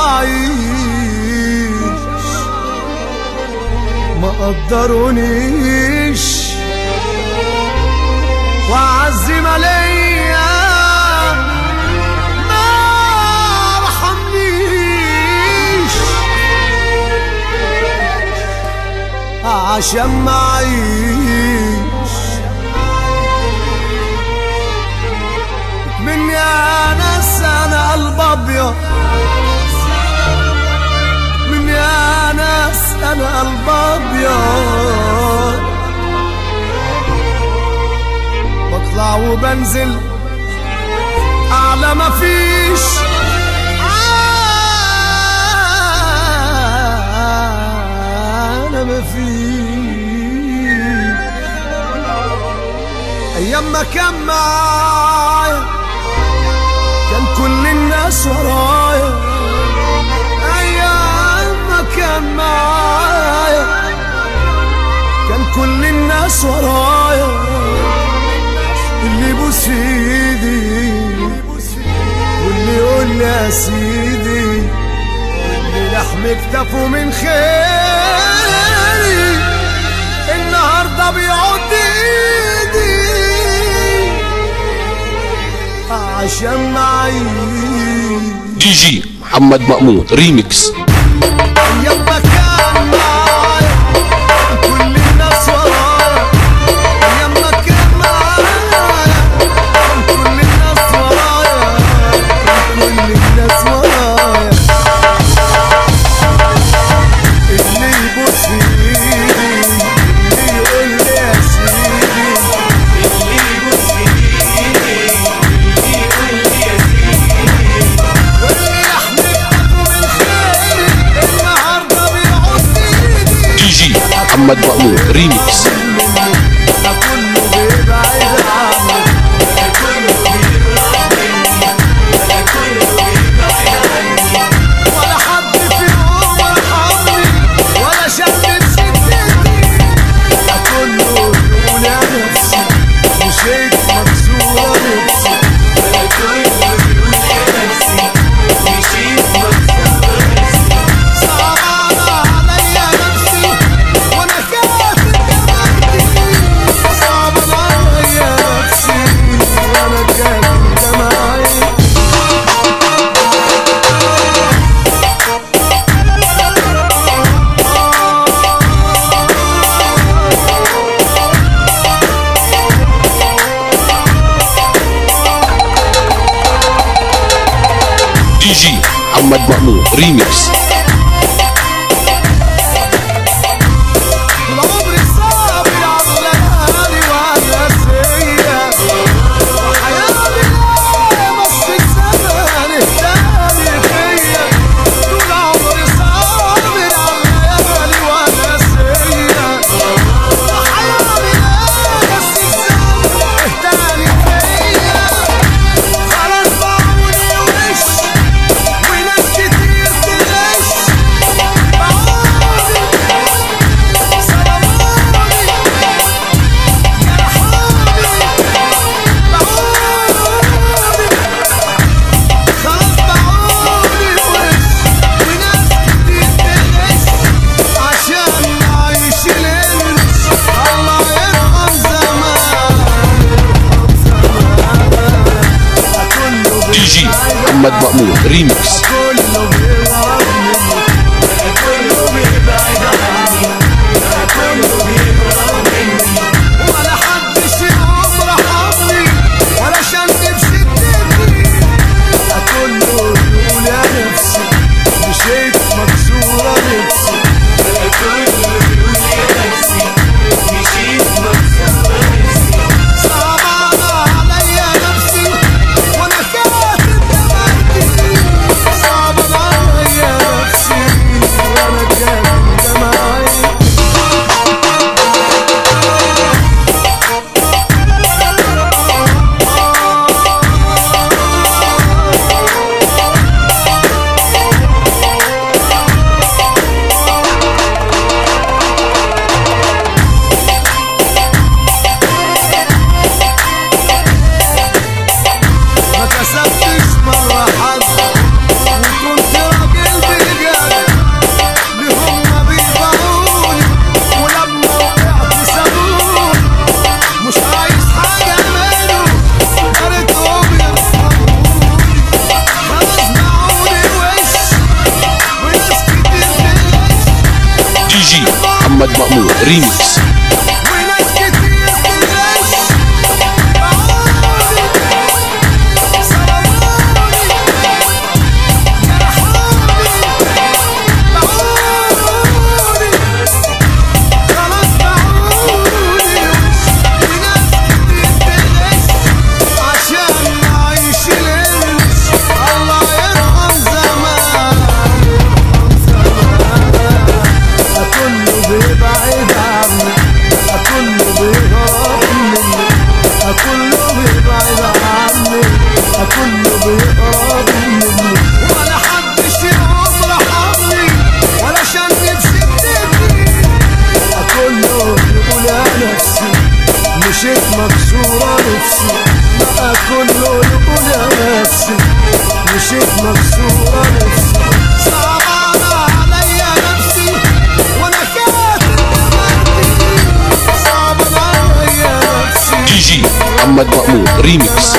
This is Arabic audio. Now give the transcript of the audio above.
معيش ما قدرونيش وأعز ما ليا ما رحمنيش عشان معيش مني يا ناس أنا قلب أبيض مني يا ناس أنا قلب أبيض بطلع وبنزل أعلى مفيش أنا مفيش أيام ما كان معايا كان كل الناس ورايا أيام ما كان معايا كان كل الناس ورايا اللي يبوس في ايدي واللي يقول لي يا سيدي واللي لحم كتفه من خيري النهارده بيعد ايدي عشان معي دي جي محمد مأمون ريميكس. أيام ما كان معايا كل الناس ورايا أيام ما كان معايا كل الناس ورايا كل الناس ورايا اللي يبوس في ايدي اللي يقول لي يا سيدي اللي يبوس في ايدي اللي يقول لي يا سيدي واللي يحمل كتفه من خيري النهارده بيعود ايدي دي جي محمد مأمون ريميكس. كله بيبعد عني كله بيبعد مني كله بيبعد عني ولا حد فيهم رحمني ولا شد بشدتي كله يقول يا نفسي مشيت مكسورة نفسي كله يقول يا نفسي مشيت مكسورة نفسي صعبانة عليا نفسي وانا كاتب جمالتي صعبانة عليا نفسي وانا كاتب جمالتي دي جي محمد مأمون ريميكس. طول عمري صابر على الليالي والنسية وحياتي لا بس الزمن اهتاني فيا طول عمري صابر على الليالي والنسية وحياتي لا بس الزمن اهتاني فيا خلاص بعوني وش وناس كتير تغش بعوني صبروني جرحوني بعوني خلاص بعوني وش وناس كتير تغش عشان نعيش الانس الله يرحم زمان كله دي جي محمد مأمون ريميكس. كله بيبعد مني كله بيبعد عني كله بيبعد مني ولا حدش يقوم رحمني ولا شد بشدتي كله يقول يا نفسي مشيت مكسورة نفسي كله يقول يا نفسي مشيت مكسورة نفسي صعبانة عليا نفسي وانا كاتب جمالتي مأمور ريميكس. وناس كتير تغش باعوني سرقوني جرحوني باعوني خلاص باعوني وناس كتير تغش عشان نعيش القرش. الله يرحم زمان كله بيبعد عني كله بيهرب مني كله بيبعد عني كله بيهرب مني ولا حدش يوم رحمني ولا شني بشدتني كله يقول يا نفسي مشيت مكسورة نفسي بقى كله يقول يا نفسي مشيت مكسورة نفسي صعبانة عليا نفسي وانا كاتب صعبانة عليا نفسي دي جي محمد مأمور ريميكس.